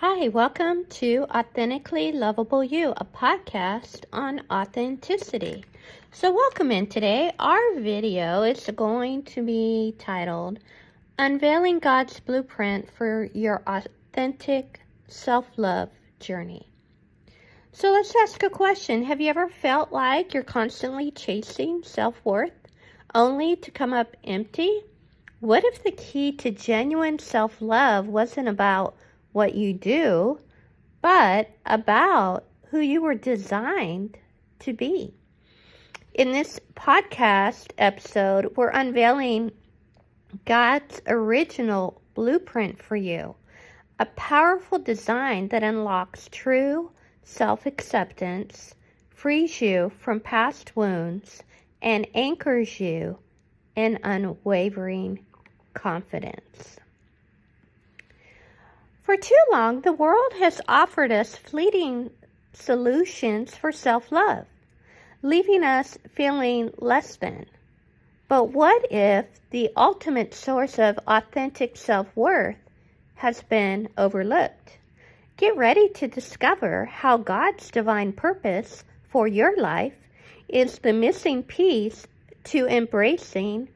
Hi, welcome to Authentically Lovable You, a podcast on authenticity. So welcome in today. Our video is going to be titled Unveiling God's Blueprint for Your Authentic Self-Love Journey. So let's ask a question. Have you ever felt like you're constantly chasing self-worth only to come up empty? What if the key to genuine self-love wasn't about what you do, but about who you were designed to be? In this podcast episode, we're unveiling God's original blueprint for you, a powerful design that unlocks true self-acceptance, frees you from past wounds, and anchors you in unwavering confidence. For too long, the world has offered us fleeting solutions for self-love, leaving us feeling less than. But what if the ultimate source of authentic self-worth has been overlooked? Get ready to discover how God's divine purpose for your life is the missing piece to embracing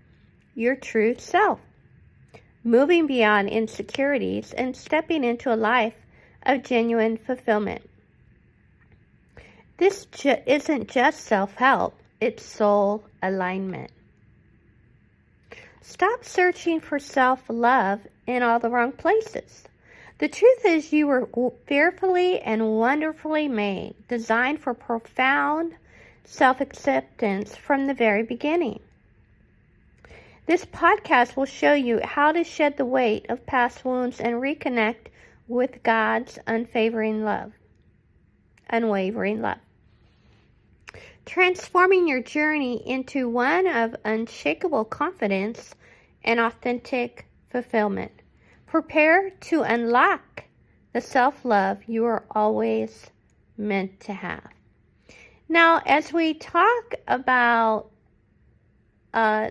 your true self, moving beyond insecurities and stepping into a life of genuine fulfillment. This isn't just self-help, it's soul alignment. Stop searching for self-love in all the wrong places. The truth is you were fearfully and wonderfully made, designed for profound self-acceptance from the very beginning. This podcast will show you how to shed the weight of past wounds and reconnect with God's unwavering love. Transforming your journey into one of unshakable confidence and authentic fulfillment. Prepare to unlock the self-love you are always meant to have. Now, as we talk about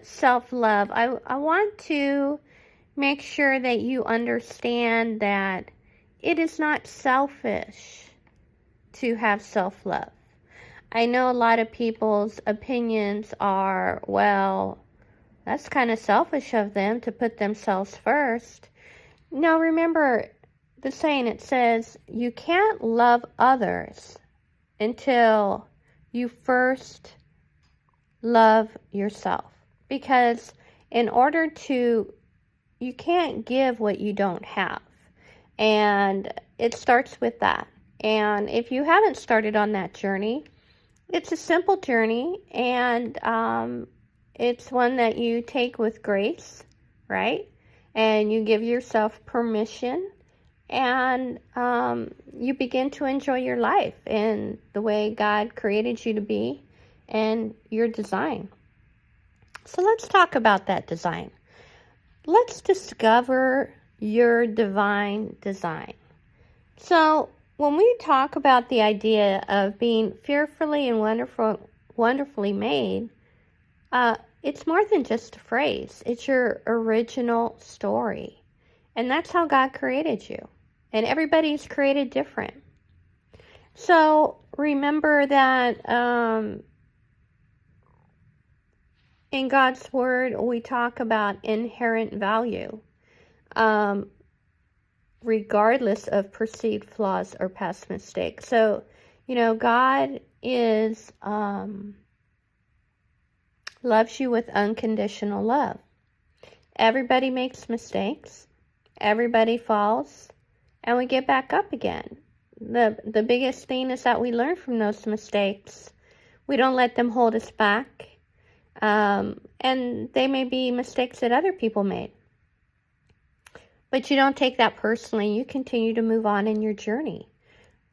self-love, I want to make sure that you understand that it is not selfish to have self-love. I know a lot of people's opinions are, well, that's kind of selfish of them to put themselves first. Now remember the saying, it says, you can't love others until you first love yourself. Because in order to, you can't give what you don't have. And it starts with that. And if you haven't started on that journey, it's a simple journey, and it's one that you take with grace, right? And you give yourself permission, and you begin to enjoy your life in the way God created you to be and your design. So let's talk about that design. Let's discover your divine design. So when we talk about the idea of being fearfully and wonderfully made, it's more than just a phrase. It's your original story. And that's how God created you. And everybody's created different. So remember that in God's Word, we talk about inherent value, regardless of perceived flaws or past mistakes. So, God loves you with unconditional love. Everybody makes mistakes. Everybody falls. And we get back up again. The biggest thing is that we learn from those mistakes. We don't let them hold us back. And they may be mistakes that other people made. But you don't take that personally. You continue to move on in your journey.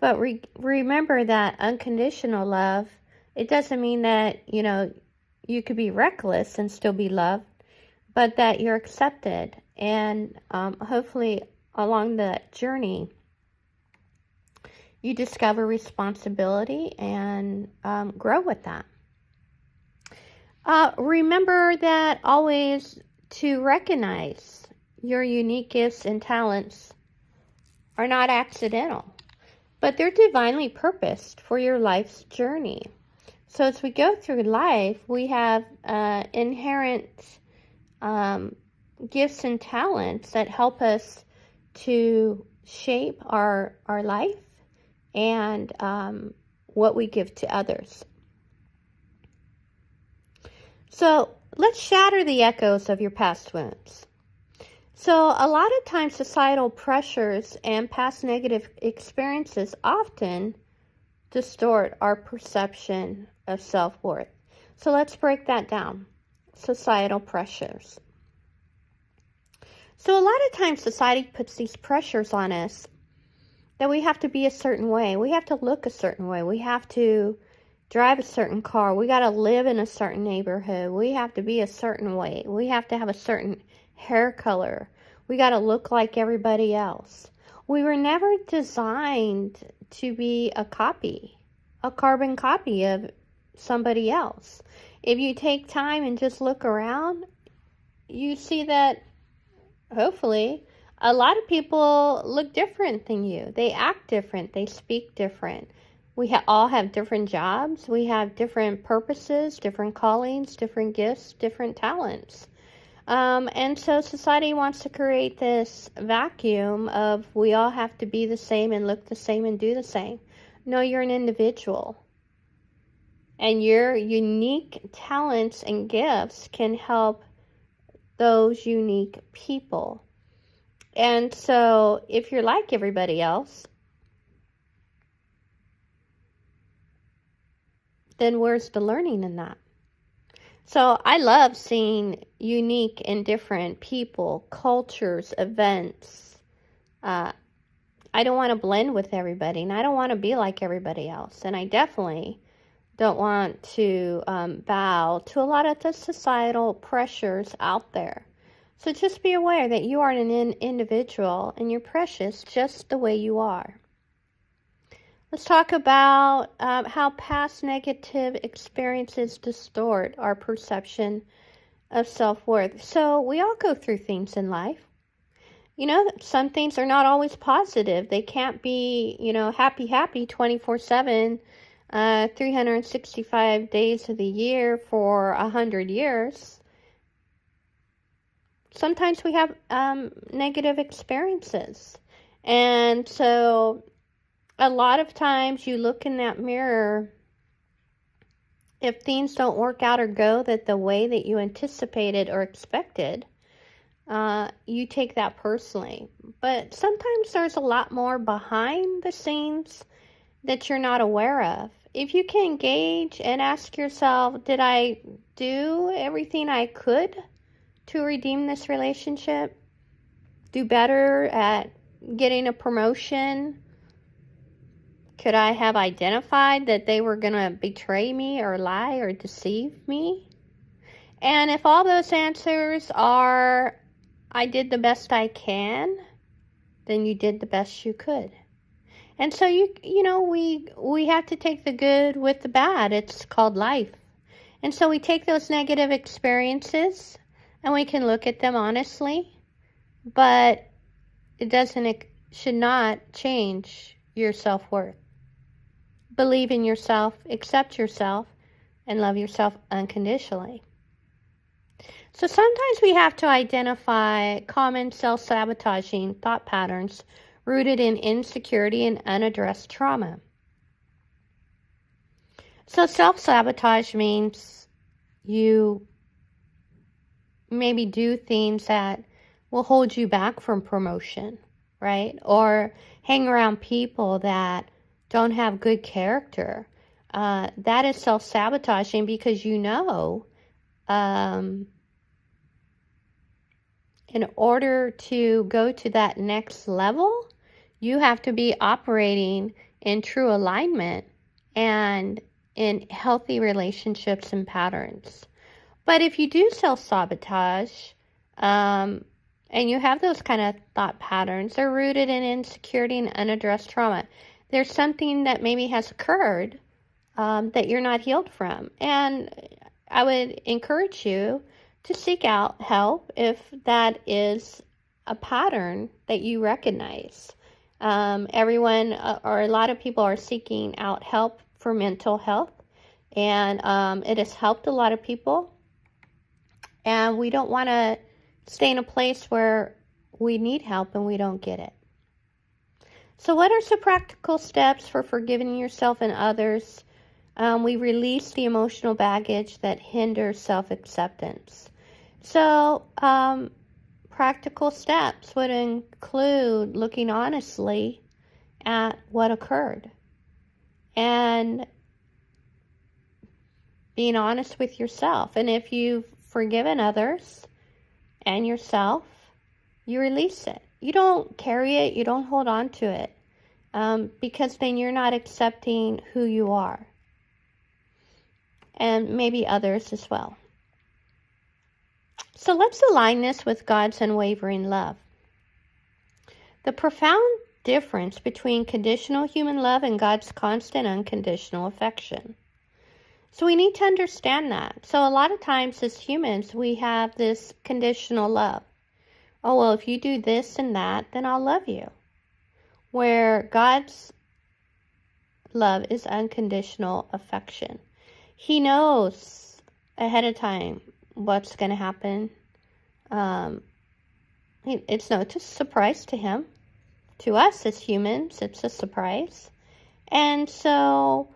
But remember that unconditional love, it doesn't mean that, you could be reckless and still be loved, but that you're accepted. And hopefully along the journey, you discover responsibility and grow with that. Remember that always to recognize your unique gifts and talents are not accidental, but they're divinely purposed for your life's journey. So as we go through life, we have inherent gifts and talents that help us to shape our life and what we give to others. So let's shatter the echoes of your past wounds. So a lot of times societal pressures and past negative experiences often distort our perception of self-worth. So let's break that down. Societal pressures. So a lot of times society puts these pressures on us that we have to be a certain way. We have to look a certain way. We have to drive a certain car. We got to live in a certain neighborhood. We have to be a certain way. We have to have a certain hair color. We got to look like everybody else. We were never designed to be a copy, a carbon copy of somebody else. If you take time and just look around, you see that hopefully a lot of people look different than you. They act different. They speak different. We all have different jobs. We have different purposes, different callings, different gifts, different talents. And so society wants to create this vacuum of we all have to be the same and look the same and do the same. No, you're an individual. And your unique talents and gifts can help those unique people. And so if you're like everybody else, then where's the learning in that? So I love seeing unique and different people, cultures, events. I don't want to blend with everybody, and I don't want to be like everybody else. And I definitely don't want to bow to a lot of the societal pressures out there. So just be aware that you are an individual and you're precious just the way you are. Let's talk about how past negative experiences distort our perception of self-worth. So we all go through things in life. You know, some things are not always positive. They can't be, happy 24/7, 365 days of the year for 100 years. Sometimes we have negative experiences. And so a lot of times you look in that mirror, if things don't work out or go the way that you anticipated or expected, you take that personally. But sometimes there's a lot more behind the scenes that you're not aware of. If you can engage and ask yourself, did I do everything I could to redeem this relationship? Do better at getting a promotion? Could I have identified that they were going to betray me or lie or deceive me? And if all those answers are, I did the best I can, then you did the best you could. And so we have to take the good with the bad. It's called life. And so we take those negative experiences and we can look at them honestly, but it should not change your self-worth. Believe in yourself, accept yourself, and love yourself unconditionally. So sometimes we have to identify common self-sabotaging thought patterns rooted in insecurity and unaddressed trauma. So self-sabotage means you maybe do things that will hold you back from promotion, right? Or hang around people that don't have good character. That is self-sabotaging because in order to go to that next level, you have to be operating in true alignment and in healthy relationships and patterns. But if you do self-sabotage, and you have those kind of thought patterns, they're rooted in insecurity and unaddressed trauma. There's something that maybe has occurred that you're not healed from. And I would encourage you to seek out help if that is a pattern that you recognize. Everyone, or a lot of people, are seeking out help for mental health, and it has helped a lot of people. And we don't want to stay in a place where we need help and we don't get it. So what are some practical steps for forgiving yourself and others? We release the emotional baggage that hinders self-acceptance. So practical steps would include looking honestly at what occurred and being honest with yourself. And if you've forgiven others and yourself, you release it. You don't carry it. You don't hold on to it, because then you're not accepting who you are, and maybe others as well. So let's align this with God's unwavering love. The profound difference between conditional human love and God's constant unconditional affection. So we need to understand that. So a lot of times as humans, we have this conditional love. Oh, well, if you do this and that, then I'll love you. Where God's love is unconditional affection. He knows ahead of time what's going to happen. It's no surprise to him. To us as humans, it's a surprise. And so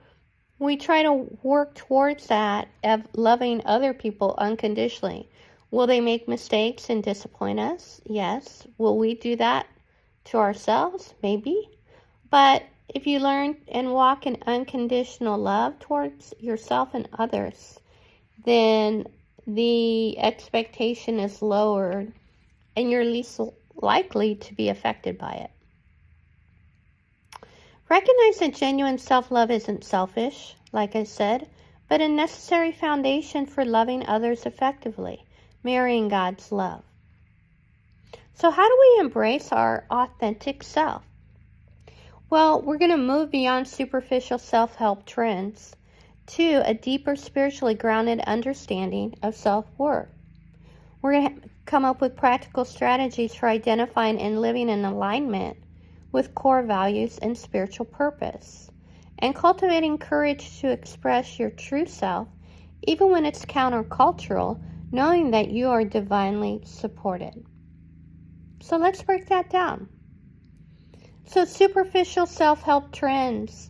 we try to work towards that of loving other people unconditionally. Will they make mistakes and disappoint us? Yes. Will we do that to ourselves? Maybe. But if you learn and walk in unconditional love towards yourself and others, then the expectation is lowered and you're least likely to be affected by it. Recognize that genuine self-love isn't selfish, like I said, but a necessary foundation for loving others effectively, mirroring God's love. So how do we embrace our authentic self? Well, we're going to move beyond superficial self-help trends to a deeper spiritually grounded understanding of self-worth. We're going to come up with practical strategies for identifying and living in alignment with core values and spiritual purpose, and cultivating courage to express your true self, even when it's countercultural, knowing that you are divinely supported. So let's break that down. So superficial self-help trends,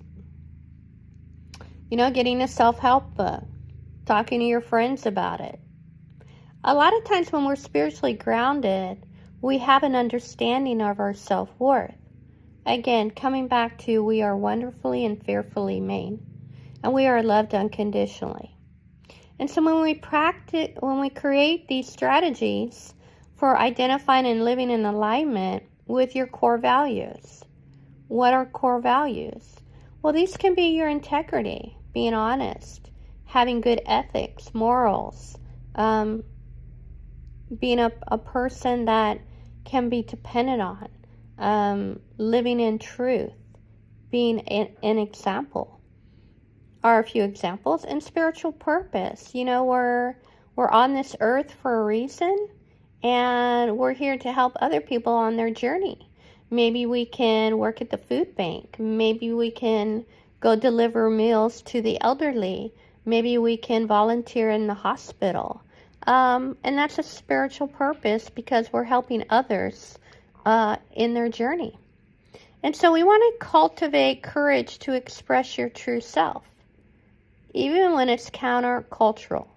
getting a self-help book, talking to your friends about it. A lot of times when we're spiritually grounded, we have an understanding of our self-worth. Again, coming back to we are wonderfully and fearfully made, and we are loved unconditionally. And so when we create these strategies for identifying and living in alignment with your core values. What are core values? Well, these can be your integrity, being honest, having good ethics, morals, being a person that can be depended on, living in truth, being an example are a few examples. And spiritual purpose, we're on this earth for a reason, and we're here to help other people on their journey. Maybe we can work at the food bank. Maybe we can go deliver meals to the elderly. Maybe we can volunteer in the hospital. And that's a spiritual purpose because we're helping others in their journey. And so we want to cultivate courage to express your true self, even when it's countercultural,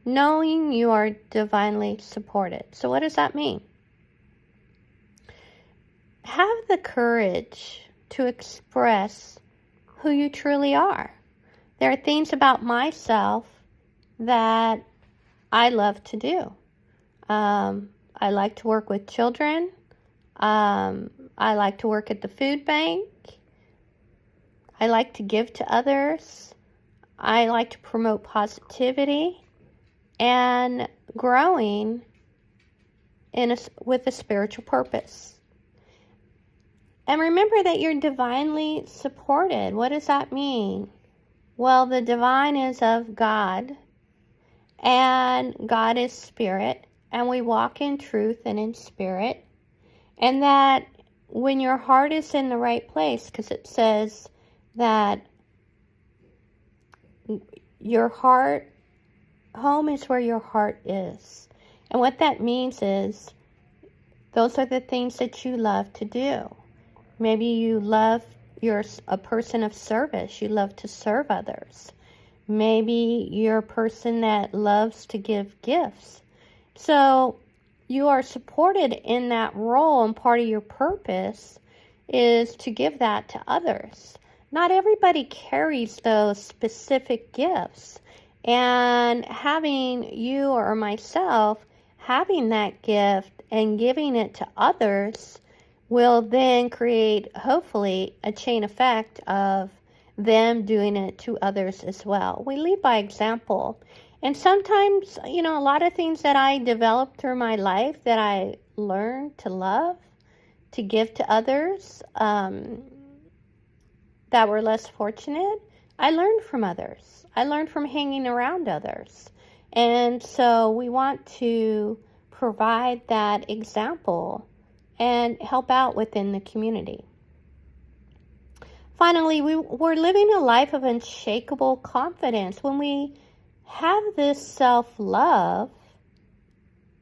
knowing you are divinely supported. So what does that mean? Have the courage to express who you truly are. There are things about myself that I love to do. I like to work with children. I like to work at the food bank. I like to give to others. I like to promote positivity and growing with a spiritual purpose. And remember that you're divinely supported. What does that mean? Well, the divine is of God, and God is spirit, and we walk in truth and in spirit, and that when your heart is in the right place, because it says that your heart, home is where your heart is. And what that means is those are the things that you love to do. Maybe you're a person of service. You love to serve others. Maybe you're a person that loves to give gifts. So you are supported in that role, and part of your purpose is to give that to others. Not everybody carries those specific gifts. And having you or myself having that gift and giving it to others will then create, hopefully, a chain effect of them doing it to others as well. We lead by example. And sometimes, a lot of things that I developed through my life that I learned to love, to give to others that were less fortunate, I learned from others. I learned from hanging around others. And so we want to provide that example and help out within the community. Finally, we're living a life of unshakable confidence. When we have this self-love,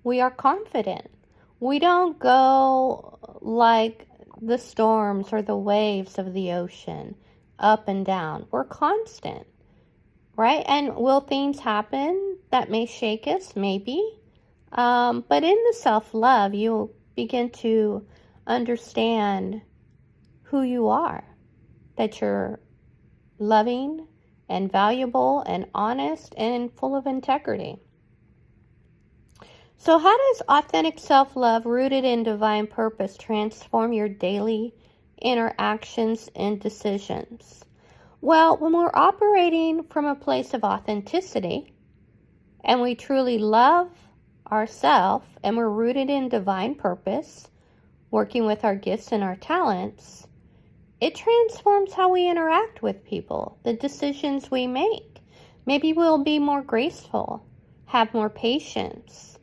we are confident. We don't go like the storms or the waves of the ocean, up and down. We're constant, right? And will things happen that may shake us? Maybe. But in the self-love, you begin to understand who you are, that you're loving and valuable and honest and full of integrity. So how does authentic self-love rooted in divine purpose transform your daily interactions and decisions? Well, when we're operating from a place of authenticity and we truly love ourselves and we're rooted in divine purpose, working with our gifts and our talents, it transforms how we interact with people, the decisions we make. Maybe we'll be more graceful, have more patience,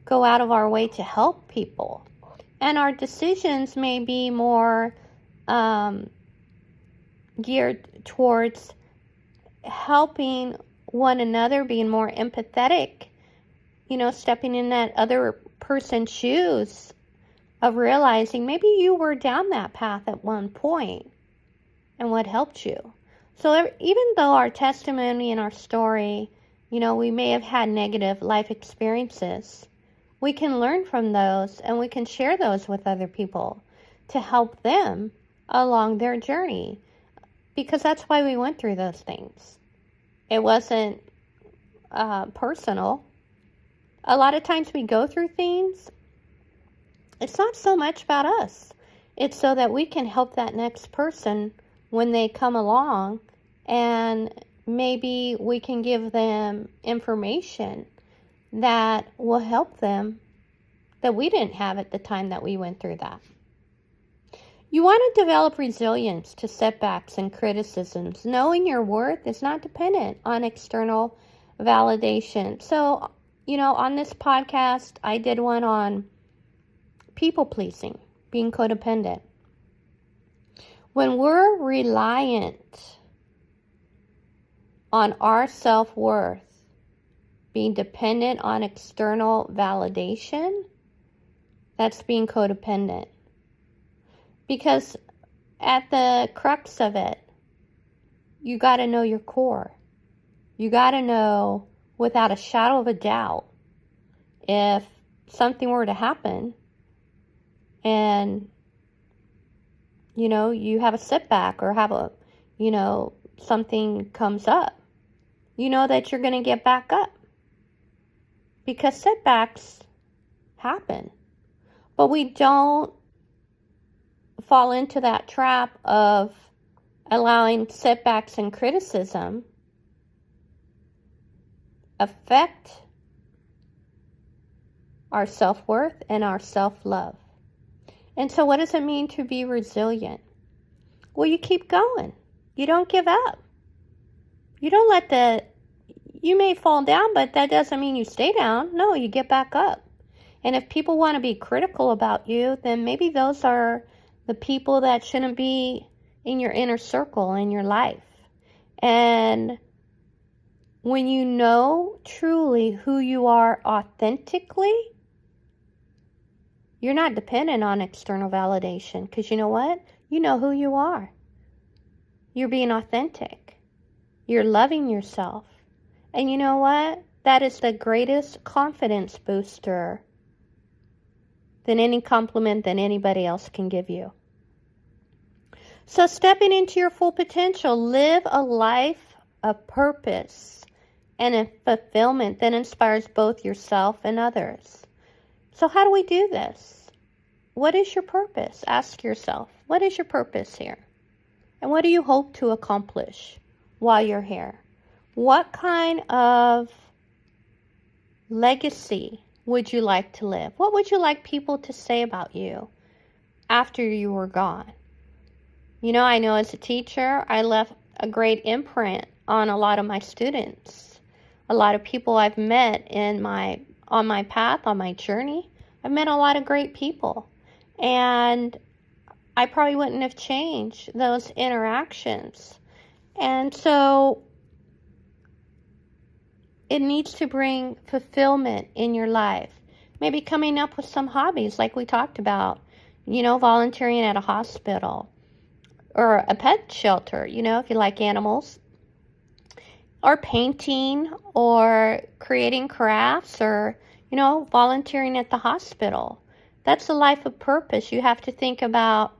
go out of our way to help people. And our decisions may be more geared towards helping one another, being more empathetic, stepping in that other person's shoes of realizing maybe you were down that path at one point and what helped you. So even though our testimony and our story, we may have had negative life experiences, we can learn from those and we can share those with other people to help them along their journey, because that's why we went through those things. It wasn't personal. A lot of times we go through things, it's not so much about us. It's so that we can help that next person when they come along, and maybe we can give them information that will help them that we didn't have at the time that we went through that. You want to develop resilience to setbacks and criticisms. Knowing your worth is not dependent on external validation. So, on this podcast, I did one on people pleasing, being codependent. When we're reliant on our self-worth, being dependent on external validation, that's being codependent. Because at the crux of it, you got to know your core. You got to know without a shadow of a doubt, if something were to happen and, you have a setback or have a, something comes up, that you're going to get back up. Because setbacks happen. But we don't fall into that trap of allowing setbacks and criticism affect our self-worth and our self-love. And so what does it mean to be resilient? Well, you keep going. You don't give up. You don't you may fall down, but that doesn't mean you stay down. No, you get back up. And if people want to be critical about you, then maybe those are the people that shouldn't be in your inner circle in your life. And when you know truly who you are authentically, you're not dependent on external validation, because you know what? You know who you are. You're being authentic. You're loving yourself. And you know what? That is the greatest confidence booster than any compliment that anybody else can give you. So stepping into your full potential, live a life of purpose and a fulfillment that inspires both yourself and others. So how do we do this? What is your purpose? Ask yourself, what is your purpose here? And what do you hope to accomplish while you're here? What kind of legacy would you like to live? What would you like people to say about you after you were gone? You know, I know as a teacher, I left a great imprint on a lot of my students. A lot of people I've met on my path, on my journey. I've met a lot of great people. And I probably wouldn't have changed those interactions. And so it needs to bring fulfillment in your life. Maybe coming up with some hobbies like we talked about, you know, volunteering at a hospital or a pet shelter, you know, if you like animals, or painting or creating crafts, or, you know, volunteering at the hospital. That's a life of purpose. You have to think about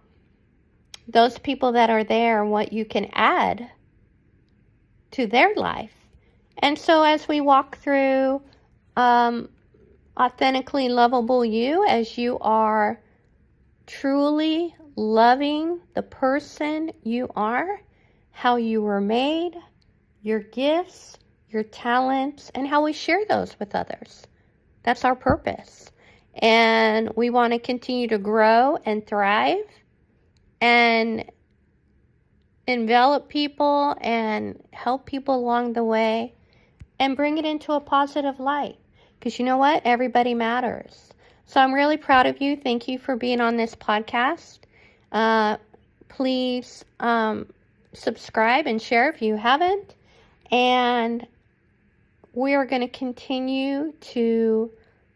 those people that are there and what you can add to their life. And so as we walk through authentically lovable you, as you are truly loving the person you are, how you were made, your gifts, your talents, and how we share those with others. That's our purpose. And we want to continue to grow and thrive and envelop people and help people along the way and bring it into a positive light. Because you know what? Everybody matters. So I'm really proud of you. Thank you for being on this podcast. Please subscribe and share if you haven't. And we are going to continue to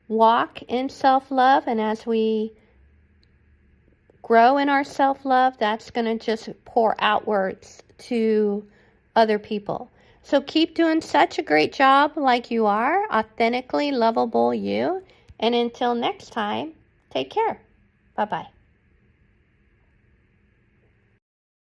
walk in self-love. And as we grow in our self-love, that's going to just pour outwards to other people. So keep doing such a great job like you are, authentically lovable you. And until next time, take care. Bye-bye.